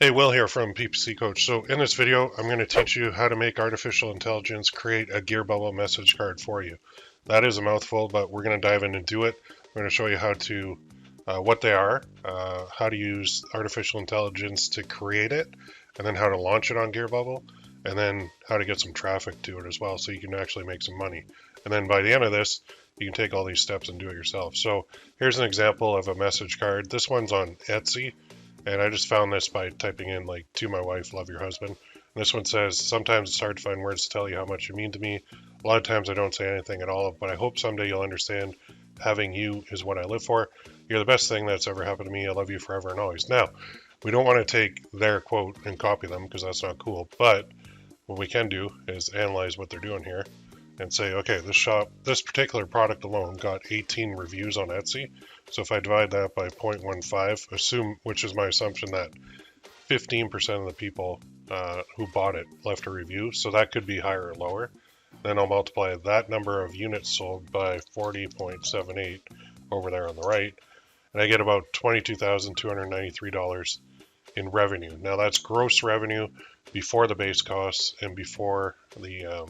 Hey, Will here from PPC Coach. So in this video, I'm going to teach you how to make artificial intelligence create a Gearbubble message card for you. That is a mouthful, but we're going to dive in and do it. I'm going to show you how to, what they are, how to use artificial intelligence to create it, and then how to launch it on Gearbubble, and then how to get some traffic to it as well so you can actually make some money. And then by the end of this, you can take all these steps and do it yourself. So here's an example of a message card. This one's on Etsy. And I just found this by typing in, like, to my wife, love your husband. And this one says, sometimes it's hard to find words to tell you how much you mean to me. A lot of times I don't say anything at all, but I hope someday you'll understand having you is what I live for. You're the best thing that's ever happened to me. I love you forever and always. Now, we don't want to take their quote and copy them because that's not cool. But what we can do is analyze what they're doing here and say, okay, this particular product alone got 18 reviews on Etsy. So if I divide that by 0.15, which is my assumption that 15% of the people who bought it left a review, so that could be higher or lower. Then I'll multiply that number of units sold by 40.78 over there on the right, and I get about $22,293 in revenue. Now that's gross revenue before the base costs and before the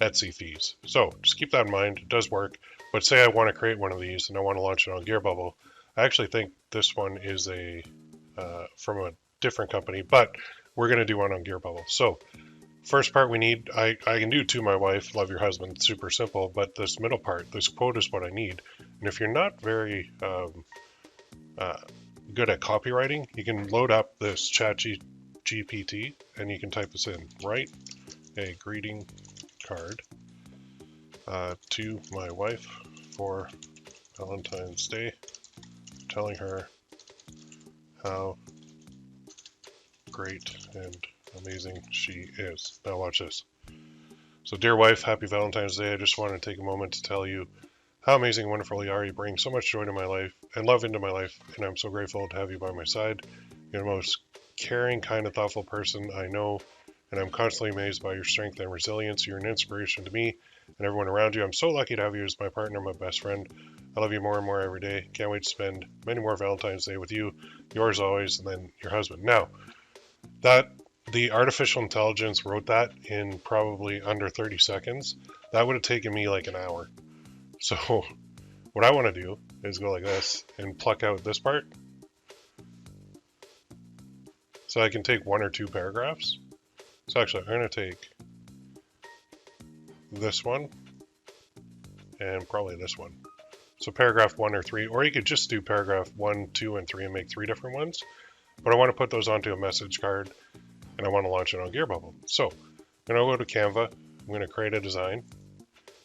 Etsy fees. So just keep that in mind. It does work. But say I want to create one of these and I want to launch it on Gearbubble. I actually think this one is from a different company, but we're going to do one on Gearbubble. So first part we need, I can do to my wife, love your husband, it's super simple, but this middle part, this quote is what I need. And if you're not very good at copywriting, you can load up this chat GPT and you can type this in. Write a greeting card to my wife for Valentine's Day, telling her how great and amazing she is. Now watch this. So, dear wife, happy Valentine's Day. I just wanted to take a moment to tell you how amazing and wonderful you are. You bring so much joy to my life and love into my life, and I'm so grateful to have you by my side. You're the most caring, kind, and thoughtful person I know, and I'm constantly amazed by your strength and resilience. You're an inspiration to me and everyone around you. I'm so lucky to have you as my partner, my best friend. I love you more and more every day. Can't wait to spend many more Valentine's Day with you. Yours always, and then your husband. Now, the artificial intelligence wrote that in probably under 30 seconds. That would have taken me like an hour. So what I want to do is go like this and pluck out this part. So I can take one or two paragraphs. So actually, I'm going to take this one and probably this one. So paragraph 1 or 3, or you could just do paragraph 1, 2, and 3 and make 3 different ones. But I want to put those onto a message card and I want to launch it on Gearbubble. So I'm going to go to Canva. I'm going to create a design.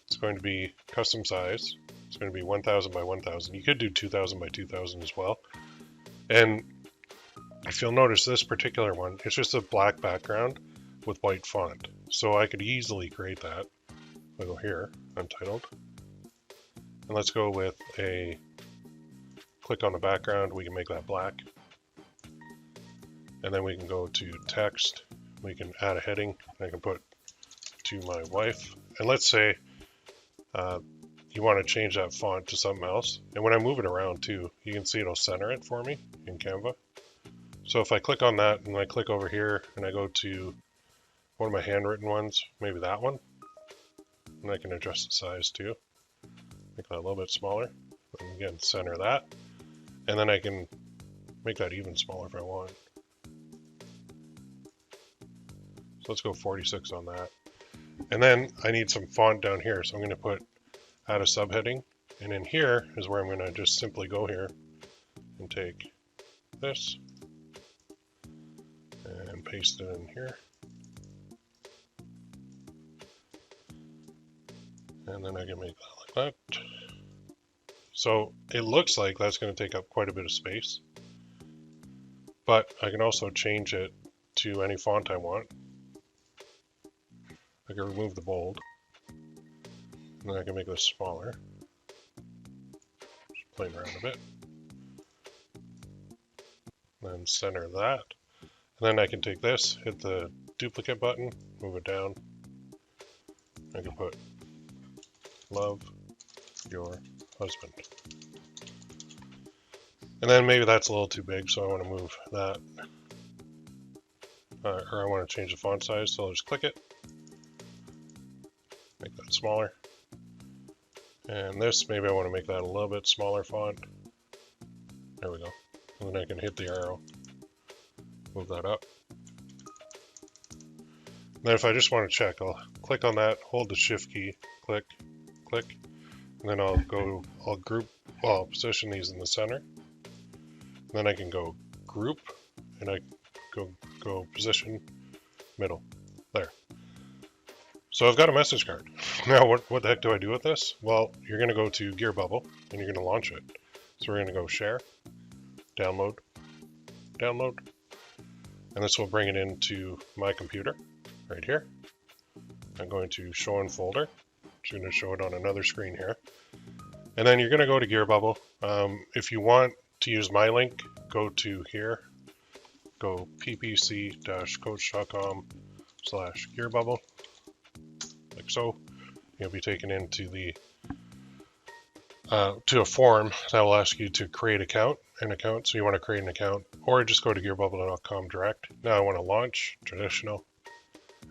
It's going to be custom size. It's going to be 1000 by 1000. You could do 2000 by 2000 as well. And if you'll notice this particular one, it's just a black background with white font. So I could easily create that. I'll go here, Untitled. And let's go with a click on the background. We can make that black. And then we can go to text. We can add a heading. I can put to my wife. And let's say you want to change that font to something else. And when I move it around too, you can see it'll center it for me in Canva. So if I click on that and I click over here and I go to one of my handwritten ones, maybe that one, and I can adjust the size too. Make that a little bit smaller. And again, center that. And then I can make that even smaller if I want. So let's go 46 on that. And then I need some font down here. So I'm going to add a subheading. And in here is where I'm going to just simply go here and take this and paste it in here. And then I can make that like that. So it looks like that's going to take up quite a bit of space. But I can also change it to any font I want. I can remove the bold. And then I can make this smaller. Just playing around a bit. And then center that. And then I can take this, hit the duplicate button, move it down. I can put love your husband. And then maybe that's a little too big, so I want to move that or I want to change the font size, so I'll just click it, make that smaller. And this, maybe I want to make that a little bit smaller font. There we go. And then I can hit the arrow, move that up. Then if I just want to check, I'll click on that, hold the shift key, click, click, and then I'll position these in the center. And then I can go group, and I go position middle, there. So I've got a message card. Now what the heck do I do with this? Well, you're going to go to Gearbubble, and you're going to launch it. So we're going to go share, download, download, and this will bring it into my computer. Right here. I'm going to show in folder. I'm going to show it on another screen here. And then you're going to go to Gearbubble. If you want to use my link, go to here. Go ppc-coach.com/Gearbubble. Like so. You'll be taken into the to a form that will ask you to create an account. So you want to create an account, or just go to gearbubble.com direct. Now I want to launch traditional.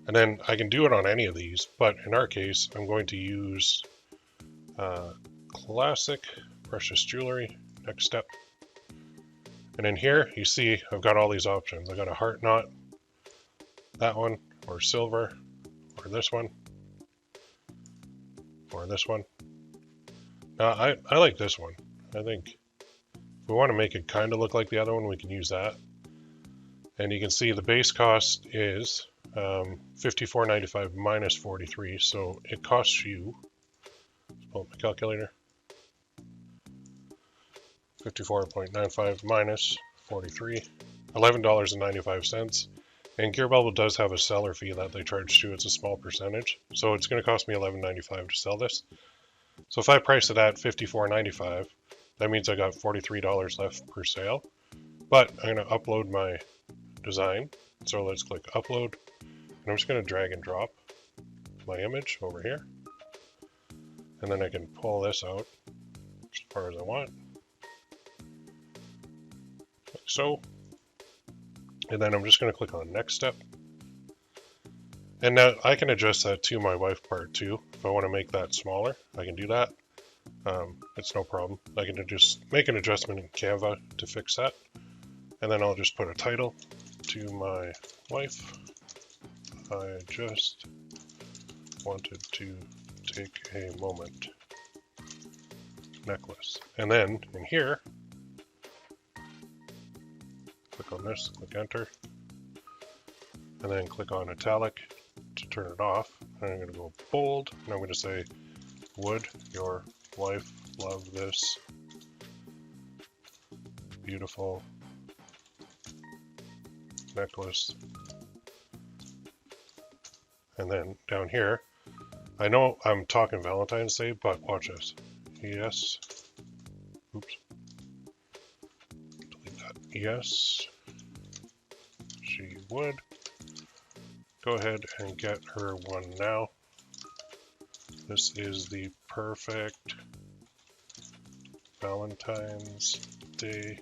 And then I can do it on any of these, but in our case, I'm going to use classic precious jewelry, next step. And in here, you see I've got all these options. I've got a heart knot, that one, or silver, or this one, or this one. Now, I like this one. I think if we want to make it kind of look like the other one, we can use that. And you can see the base cost is $54.95 minus 43, so it costs you, let's pull up my calculator, 54.95 minus 43, $11.95. And Gearbubble does have a seller fee that they charge too. It's a small percentage, so it's going to cost me $11.95 to sell this. So if I price it at $54.95, that means I got $43 left per sale. But I'm going to upload my design, so let's click upload. And I'm just going to drag and drop my image over here. And then I can pull this out as far as I want. Like so. And then I'm just going to click on next step. And now I can adjust that to my wife part too. If I want to make that smaller, I can do that. It's no problem. I can just make an adjustment in Canva to fix that. And then I'll just put a title to my wife. I just wanted to take a moment. Necklace. And then in here, click on this, click enter, and then click on italic to turn it off. And I'm going to go bold, and I'm going to say, would your wife love this beautiful necklace? And then down here, I know I'm talking Valentine's Day, but watch this. Yes. Oops. Delete that. Yes. She would. Go ahead and get her one now. This is the perfect Valentine's Day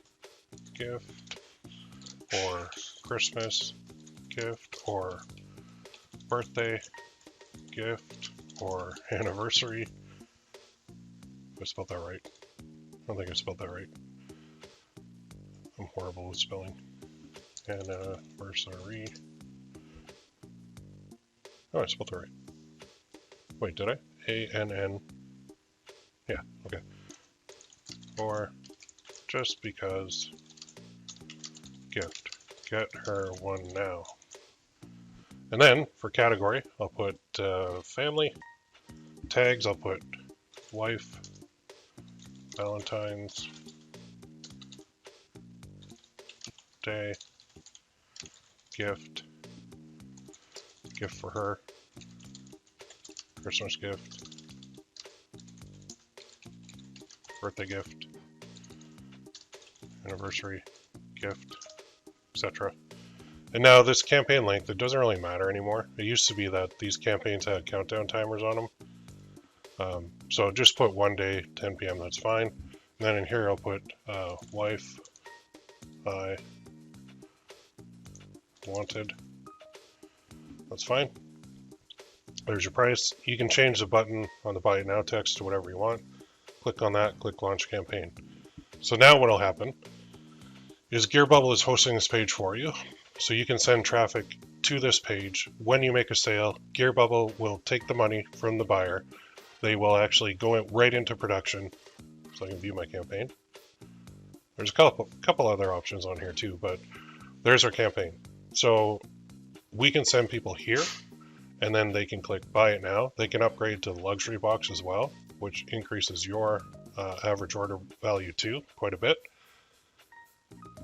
gift, or Christmas gift, or birthday gift, or anniversary. Did I spelled that right? I don't think I spelled that right. I'm horrible with spelling. Anniversary. Oh, I spelled it right. Wait, did I? A-N-N. Yeah, okay. Or just because gift. Get her one now. And then for category, I'll put family. Tags, I'll put wife, Valentine's Day, gift, gift for her, Christmas gift, birthday gift, anniversary gift, etc. And now this campaign length, it doesn't really matter anymore. It used to be that these campaigns had countdown timers on them. So just put 1 day, 10 p.m., that's fine. And then in here I'll put wife, I wanted That's fine. There's your price. You can change the button on the buy it now text to whatever you want. Click on that, click launch campaign. So now what will happen is Gearbubble is hosting this page for you. So you can send traffic to this page. When you make a sale, Gearbubble will take the money from the buyer. They will actually go right into production. So I can view my campaign. There's a couple other options on here too, but there's our campaign. So we can send people here, and then they can click buy it now. They can upgrade to the luxury box as well, which increases your average order value too, quite a bit.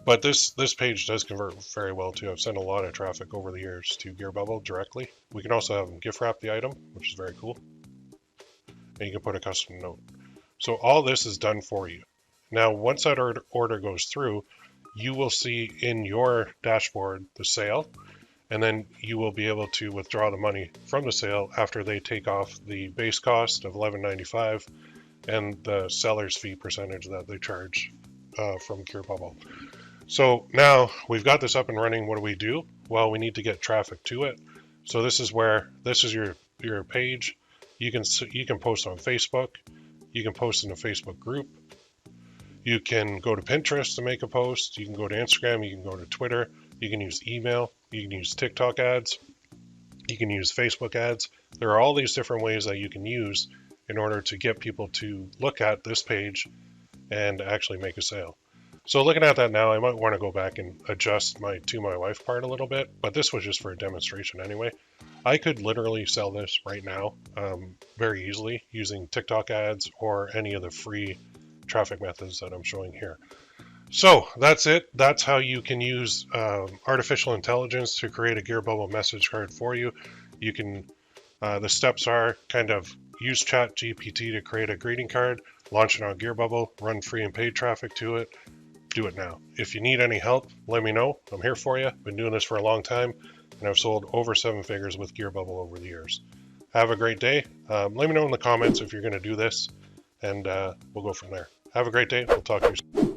But this page does convert very well too. I've sent a lot of traffic over the years to Gearbubble directly. We can also have them gift wrap the item, which is very cool. And you can put a custom note. So all this is done for you. Now, once that order goes through, you will see in your dashboard the sale, and then you will be able to withdraw the money from the sale after they take off the base cost of $11.95 and the seller's fee percentage that they charge from Gearbubble. So now we've got this up and running. What do we do? Well, we need to get traffic to it. So this is your page. You can post on Facebook. You can post in a Facebook group. You can go to Pinterest to make a post. You can go to Instagram. You can go to Twitter. You can use email. You can use TikTok ads. You can use Facebook ads. There are all these different ways that you can use in order to get people to look at this page and actually make a sale. So looking at that now, I might want to go back and adjust my to my wife part a little bit, but this was just for a demonstration anyway. I could literally sell this right now very easily using TikTok ads or any of the free traffic methods that I'm showing here. So that's it. That's how you can use artificial intelligence to create a Gearbubble message card for you. You can, the steps are kind of use ChatGPT to create a greeting card, launch it on Gearbubble, run free and paid traffic to it. Do it now. If you need any help, let me know. I'm here for you. Been doing this for a long time, and I've sold over 7 figures with Gearbubble over the years. Have a great day. Let me know in the comments if you're going to do this, and we'll go from there. Have a great day. We'll talk to you soon.